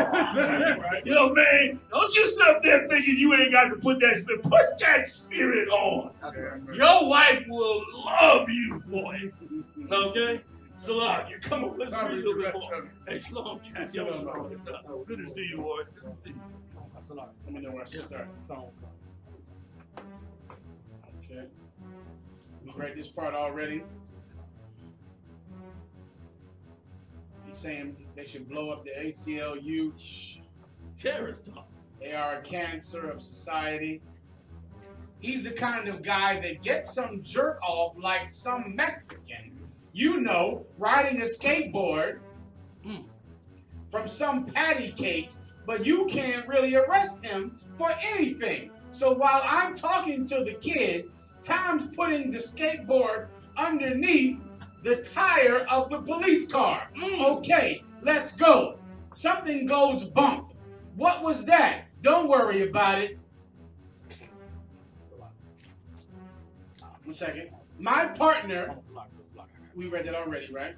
You know what I mean? Don't you sit up there thinking you ain't got to put that spirit. Put that spirit on. Your wife will love you for it. Okay? Salah, you come on, let's read a little bit more. Hey, Shalom, Cass. Good to see you, boy. Good to see you. Let me know where I should start. Okay. We read this part already. He's saying they should blow up the ACLU. Terrorist talk. They are a cancer of society. He's the kind of guy that gets some jerk off like some Mexican, you know, riding a skateboard from some patty cake, but you can't really arrest him for anything. So while I'm talking to the kid, Tom's putting the skateboard underneath the tire of the police car. Okay, let's go. Something goes bump. What was that? Don't worry about it. 1 second. My partner, we read that already, right?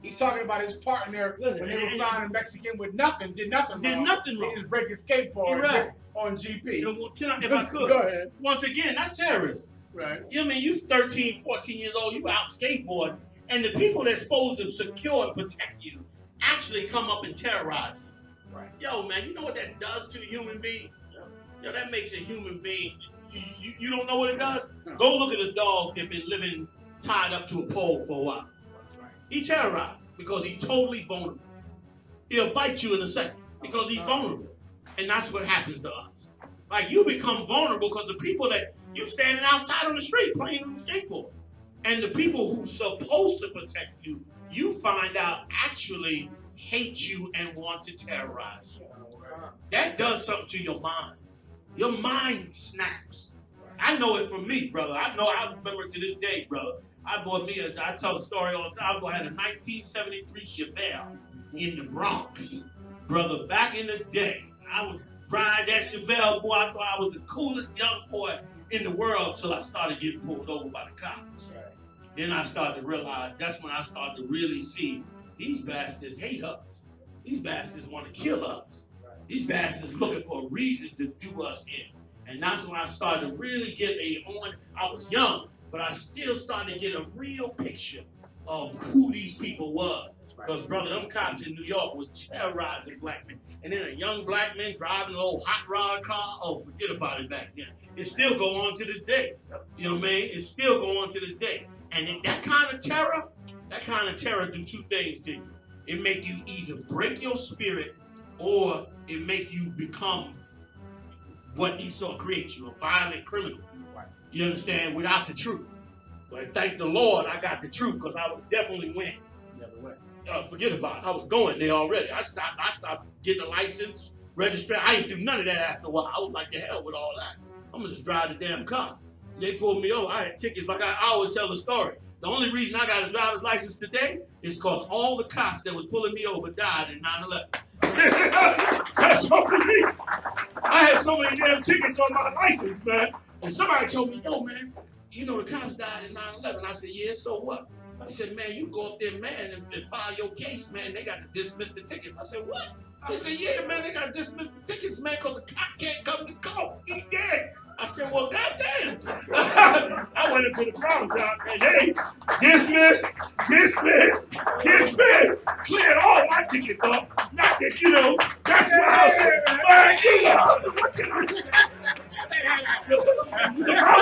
He's talking about his partner when they were found a Mexican with nothing, did nothing wrong. They just break his skateboard just on GP. You know, if I could, go ahead. Once again, that's terrorism. Right. You know what I mean? You 13, 14 years old, you out skateboarding, and the people that's supposed to secure and protect you actually come up and terrorize you. Right. Yo, man, you know what that does to a human being? Yo, that makes a human being, you don't know what it does? No. Go look at a dog that's been living tied up to a pole for a while. He terrorized because he's totally vulnerable. He'll bite you in a second because he's vulnerable. And that's what happens to us. Like, you become vulnerable because the people that you standing outside on the street playing on the skateboard. And the people who's supposed to protect you, you find out actually hate you and want to terrorize you. That does something to your mind. Your mind snaps. I know it from me, brother. I remember to this day, brother. I tell the story all the time. I had a 1973 Chevelle in the Bronx. Brother, back in the day, I would ride that Chevelle, boy. I thought I was the coolest young boy in the world until I started getting pulled over by the cops. Then I started to realize, that's when I started to really see these bastards hate us. These bastards want to kill us. These bastards looking for a reason to do us in. And that's when I started to really get I was young, but I still started to get a real picture of who these people was. Because, brother, them cops in New York was terrorizing black men. And then a young black man driving an old hot rod car, oh, forget about it back then. It still go on to this day. You know what I mean? It still go on to this day. And that kind of terror do two things to you. It make you either break your spirit or it make you become what Esau creates you, a violent criminal. You understand? Without the truth. But thank the Lord I got the truth because I would definitely win. Never went. Forget about it. I was going there already. I stopped getting a license, registration. I didn't do none of that after a while. I was like, the hell with all that. I'm going to just drive the damn car. They pulled me over. I had tickets like I always tell the story. The only reason I got a driver's license today is because all the cops that was pulling me over died in 9/11. That's the only reason. I had so many damn tickets on my license, man. And somebody told me, yo, man, you know the cops died in 9/11. I said, yeah, so what? I said, man, you go up there, man, and file your case, man. They got to dismiss the tickets. I said, what? They said, yeah, man, they got to dismiss the tickets, man, because the cop can't come to court. He dead. I said, well, goddamn. I went into the problem job, and hey, dismissed. Cleared all my tickets up. Not that, you know, that's what I was, you know, what can I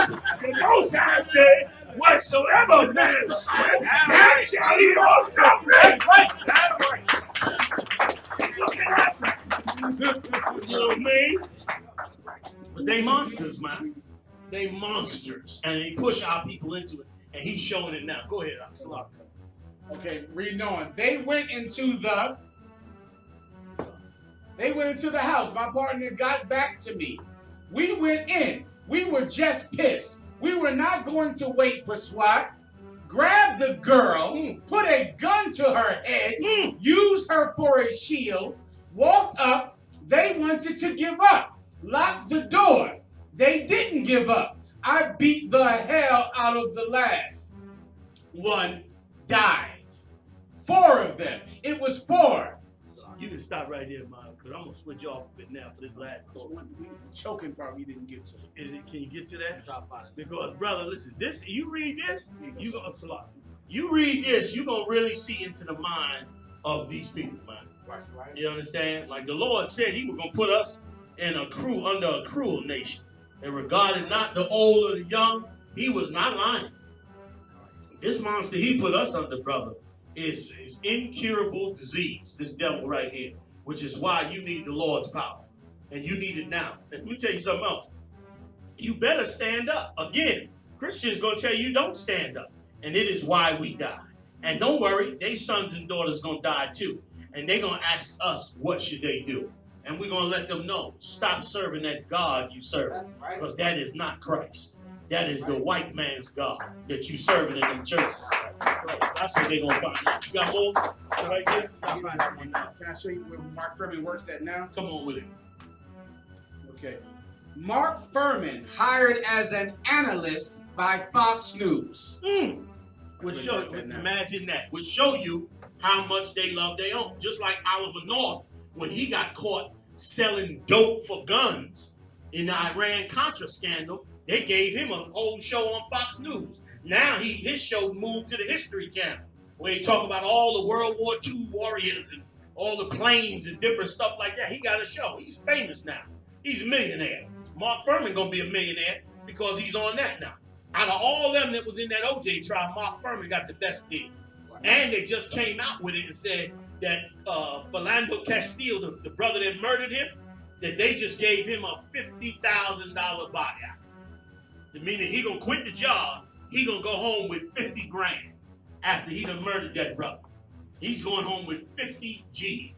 say? The most side said, whatsoever man sweat, that shall he also break. You know what I mean? But they monsters, man. They monsters. And they push our people into it. And he's showing it now. Go ahead, Salah. Okay, reading on. They went into the They went into the house. My partner got back to me. We went in. We were just pissed. We were not going to wait for SWAT. Grabbed the girl, put a gun to her head, used her for a shield, walked up. They wanted to give up. Locked the door. They didn't give up. I beat the hell out of the last. One died. 4 of them. It was 4. You can stop right there, man, because I'm going to switch off a bit now for this last story. The choking part we didn't get to. Can you get to that? Because, brother, listen, you read this, you're going to really see into the mind of these people, man. Right. You understand? Like the Lord said he was going to put us in under a cruel nation. And regarded not the old or the young, he was not lying. This monster he put us under, brother, is incurable disease, this devil right here, which is why you need the Lord's power. And you need it now. And let me tell you something else. You better stand up. Again, Christians going to tell you don't stand up. And it is why we die. And don't worry, their sons and daughters going to die too. And they're going to ask us, what should they do? And we're going to let them know, stop serving that God you serve. Right. Because that is not Christ. That is the white man's God that you serving in them churches. That's what they're going to find out. You got more? Right there? Can I show you where Mark Fuhrman works at now? Come on with it. Okay. Mark Fuhrman hired as an analyst by Fox News. Would show you, imagine that. Would show you how much they love their own. Just like Oliver North, when he got caught selling dope for guns in the Iran-Contra scandal, they gave him a whole show on Fox News. Now his show moved to the History Channel, where he talk about all the World War II warriors and all the planes and different stuff like that. He got a show. He's famous now. He's a millionaire. Mark Fuhrman gonna be a millionaire because he's on that now. Out of all them that was in that OJ trial, Mark Fuhrman got the best deal. And they just came out with it and said that Philando Castile, the brother that murdered him, that they just gave him a $50,000 buyout. Meaning he gonna quit the job, he gonna go home with 50 grand after he done murdered that brother. He's going home with 50 G.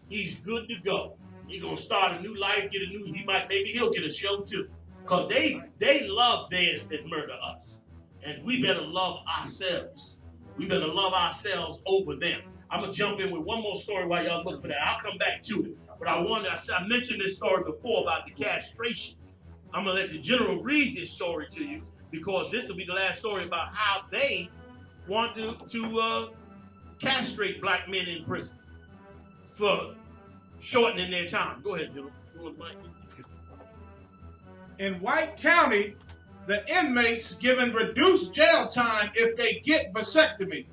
He's good to go. He gonna start a new life, maybe he'll get a show too. Because they love theirs that murder us. And we better love ourselves. We better love ourselves over them. I'm going to jump in with one more story while y'all look for that. I'll come back to it. But I mentioned this story before about the castration. I'm going to let the general read this story to you because this will be the last story about how they want to castrate black men in prison for shortening their time. Go ahead, General. In White County, the inmates given reduced jail time if they get vasectomy.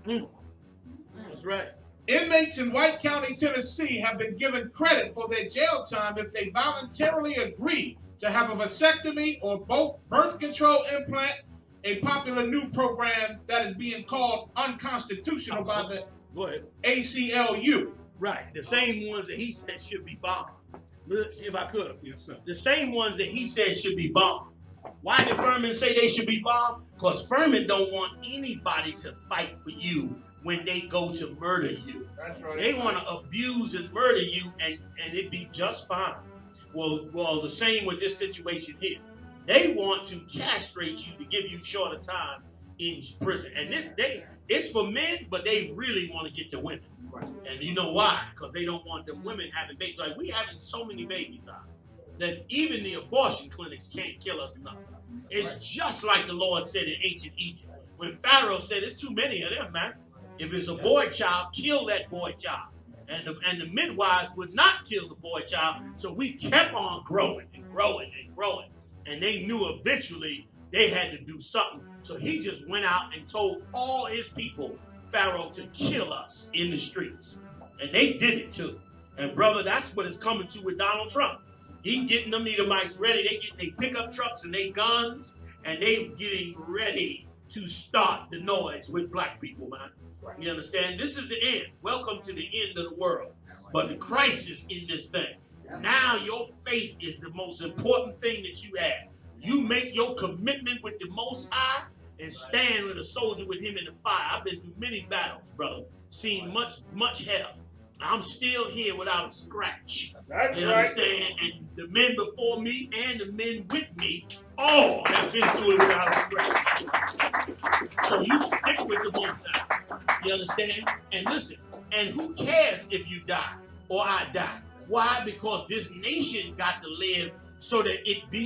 That's right. Inmates in White County, Tennessee have been given credit for their jail time if they voluntarily agree to have a vasectomy or both birth control implant, a popular new program that is being called unconstitutional by the ACLU. Right, the same ones that he said should be bombed. If I could. Yes, sir. The same ones that he said should be bombed. Why did Fuhrman say they should be bombed? Because Fuhrman don't want anybody to fight for you when they go to murder you. That's right. They want to abuse and murder you and it be just fine. Well, the same with this situation here. They want to castrate you to give you shorter time in prison. And it's for men, but they really want to get the women. Right. And you know why? Because they don't want the women having babies. Like we having so many babies out that even the abortion clinics can't kill us enough. It's just like the Lord said in ancient Egypt. When Pharaoh said, there's too many of them, man. If it's a boy child, kill that boy child. And the midwives would not kill the boy child. So we kept on growing and growing and growing. And they knew eventually they had to do something. So he just went out and told all his people, Pharaoh, to kill us in the streets. And they did it too. And brother, that's what it's coming to with Donald Trump. He getting them Edomites ready. They getting their pickup trucks and their guns, and they getting ready to start the noise with black people, man. You understand? This is the end. Welcome to the end of the world. But the crisis in this thing. Now your faith is the most important thing that you have. You make your commitment with the Most High and stand with a soldier with him in the fire. I've been through many battles, brother. Seen much hell. I'm still here without a scratch. That's You right. understand? And the men before me and the men with me all have been through it without a scratch. So you stick with the Most High. You understand? And listen, and who cares if you die or I die? Why? Because this nation got to live so that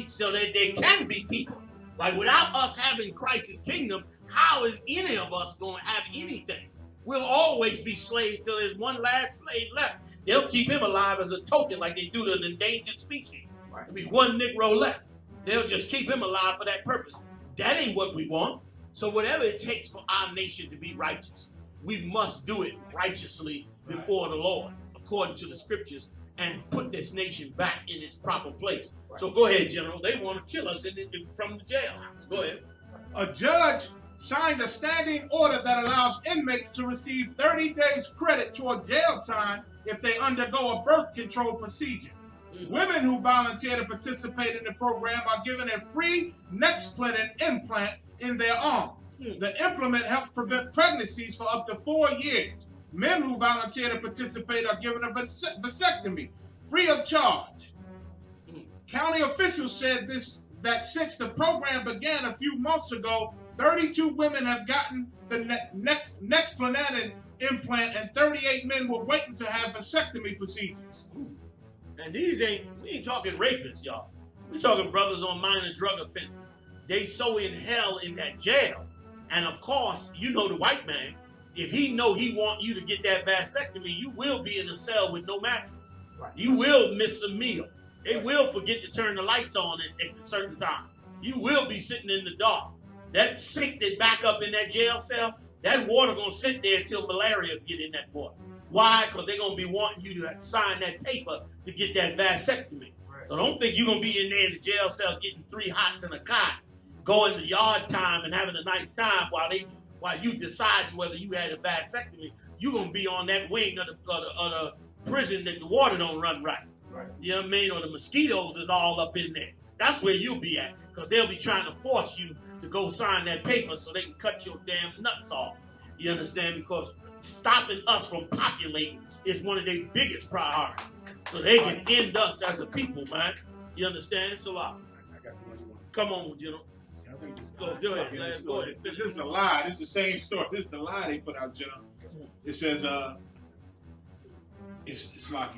so that there can be people. Like without us having Christ's kingdom, how is any of us going to have anything? We'll always be slaves till there's one last slave left. They'll keep him alive as a token like they do to an endangered species. There'll be one Negro left. They'll just keep him alive for that purpose. That ain't what we want. So whatever it takes for our nation to be righteous, we must do it righteously before the Lord, according to the scriptures, and put this nation back in its proper place. So go ahead, General. They want to kill us from the jailhouse. Go ahead. A judge signed a standing order that allows inmates to receive 30 days credit toward jail time if they undergo a birth control procedure. Women who volunteer to participate in the program are given a free neck-splitting implant in their arm. The implant helps prevent pregnancies for up to 4 years. Men who volunteer to participate are given a vasectomy, free of charge. County officials said that since the program began a few months ago, 32 women have gotten the neck-splitting implant, and 38 men were waiting to have vasectomy procedures. And we ain't talking rapists, y'all. We talking brothers on minor drug offenses. They so in hell in that jail. And of course, you know the white man, if he know he want you to get that vasectomy, you will be in a cell with no mattress. Right. You will miss a meal. They will forget to turn the lights on at a certain time. You will be sitting in the dark. That sink that back up in that jail cell, that water gonna sit there until malaria get in that water. Why? Because they're gonna be wanting you to sign that paper to get that vasectomy. Right. So don't think you're gonna be in there in the jail cell getting 3 hots and a cot, going to yard time and having a nice time while you deciding whether you had a vasectomy. You're gonna be on that wing of the prison that the water don't run right. You know what I mean? Or the mosquitoes is all up in there. That's where you'll be at, because they'll be trying to force you to go sign that paper so they can cut your damn nuts off. You understand? Because stopping us from populating is one of their biggest priorities. So they can end us as a people, man. You understand? So I got the one you want. Come on, General. Go ahead. Go ahead. This is a lie. This is the same story. This is the lie they put out, General. It says, it's like,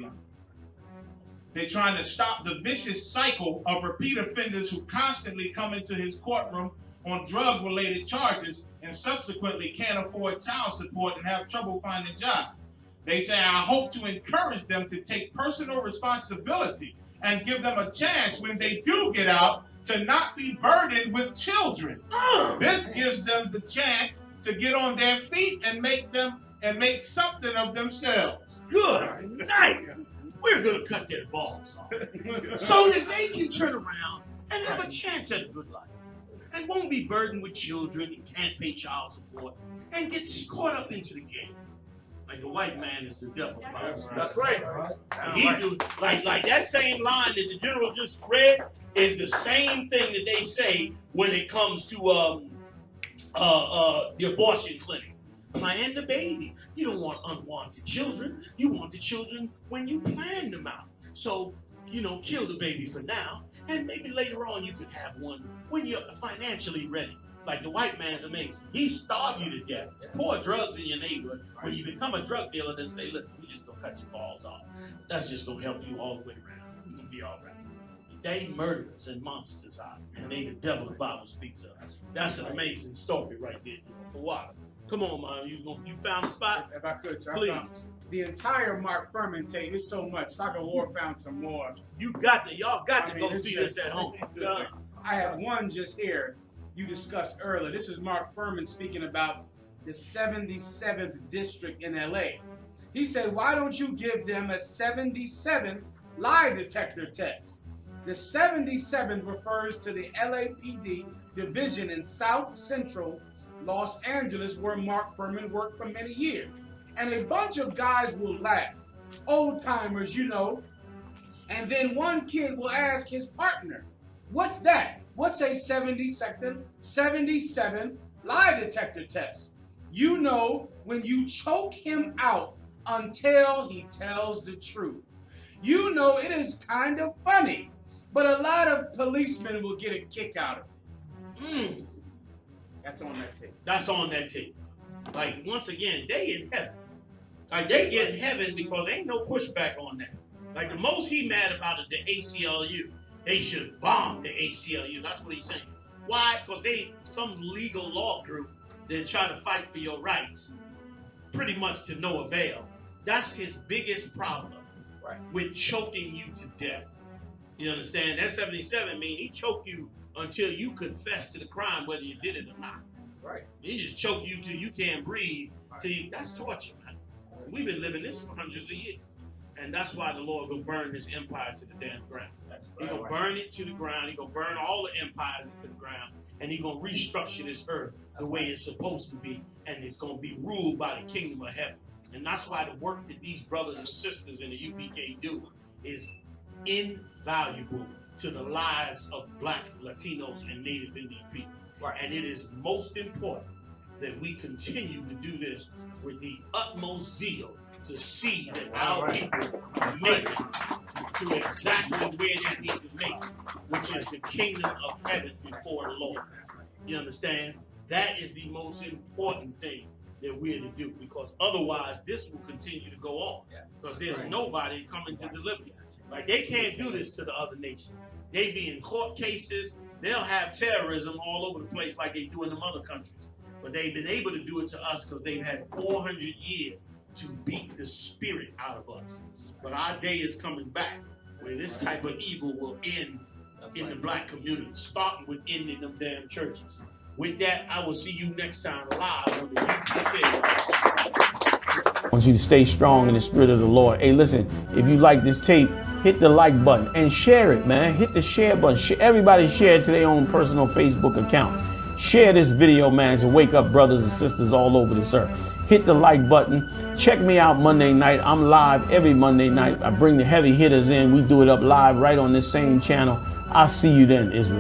they're trying to stop the vicious cycle of repeat offenders who constantly come into his courtroom on drug-related charges and subsequently can't afford child support and have trouble finding jobs. They say, I hope to encourage them to take personal responsibility and give them a chance when they do get out to not be burdened with children. This gives them the chance to get on their feet and make something of themselves. Good night. We're going to cut their balls off so that they can turn around and have a chance at a good life and won't be burdened with children and can't pay child support and get caught up into the game. Like the white man is the devil. That's right. He do like that same line that the general just read is the same thing that they say when it comes to the abortion clinic. Plan the baby. You don't want unwanted children. You want the children when you plan them out. So, kill the baby for now, and maybe later on you could have one when you're financially ready. Like the white man's amazing. He starved you to death. Pour drugs in your neighborhood. When you become a drug dealer, then say, listen, we just gonna cut your balls off. That's just gonna help you all the way around. You're gonna be all right. They murderers and monsters out, and they the devil the Bible speaks of. That's an amazing story right there. For what? Come on, man. You found the spot? If I could, sir. Please. The entire Mark Fuhrman tape is so much. Soccer War found some more. Y'all got to go see this at home. I have one just here you discussed earlier. This is Mark Fuhrman speaking about the 77th district in LA. He said, why don't you give them a 77th lie detector test? The 77th refers to the LAPD division in South Central Los Angeles, where Mark Fuhrman worked for many years. And a bunch of guys will laugh, old timers, and then one kid will ask his partner, what's that? What's a 77th lie detector test? When you choke him out until he tells the truth. You know, it is kind of funny, but a lot of policemen will get a kick out of it. That's on that tape. That's on that tape. Like, once again, they in heaven. Like, they get in heaven because there ain't no pushback on that. Like, the most he mad about is the ACLU. They should bomb the ACLU. That's what he's saying. Why? Because they, some legal law group that try to fight for your rights, pretty much to no avail. That's his biggest problem, right, with choking you to death. You understand? That 77 mean he choked you until you confess to the crime, whether you did it or not. Right. He just choke you till you can't breathe. Till you, that's torture, man. We've been living this for hundreds of years. And that's why the Lord will burn this empire to the damn ground. He's going to burn it to the ground. He's going to burn all the empires into the ground. And he's going to restructure this earth the way it's supposed to be. And it's going to be ruled by the kingdom of heaven. And that's why the work that these brothers and sisters in the UPK do is invaluable to the lives of Black, Latinos, and Native Indian people. Right. And it is most important that we continue to do this with the utmost zeal to see that our people make it to exactly where they need to make it, which is the kingdom of heaven before the Lord. You understand? That is the most important thing that we're to do, because otherwise this will continue to go on, because there's nobody coming to deliver you. Like, they can't do this to the other nation. They be in court cases. They'll have terrorism all over the place like they do in them other countries. But they've been able to do it to us because they've had 400 years to beat the spirit out of us. But our day is coming back where this type of evil will end in the Black community, starting with ending them damn churches. With that, I will see you next time live on the UPK. I want you to stay strong in the spirit of the Lord. Hey, listen, if you like this tape, hit the like button and share it, man. Hit the share button. Everybody share it to their own personal Facebook accounts. Share this video, man, to wake up brothers and sisters all over this earth. Hit the like button. Check me out Monday night. I'm live every Monday night. I bring the heavy hitters in. We do it up live right on this same channel. I'll see you then, Israel.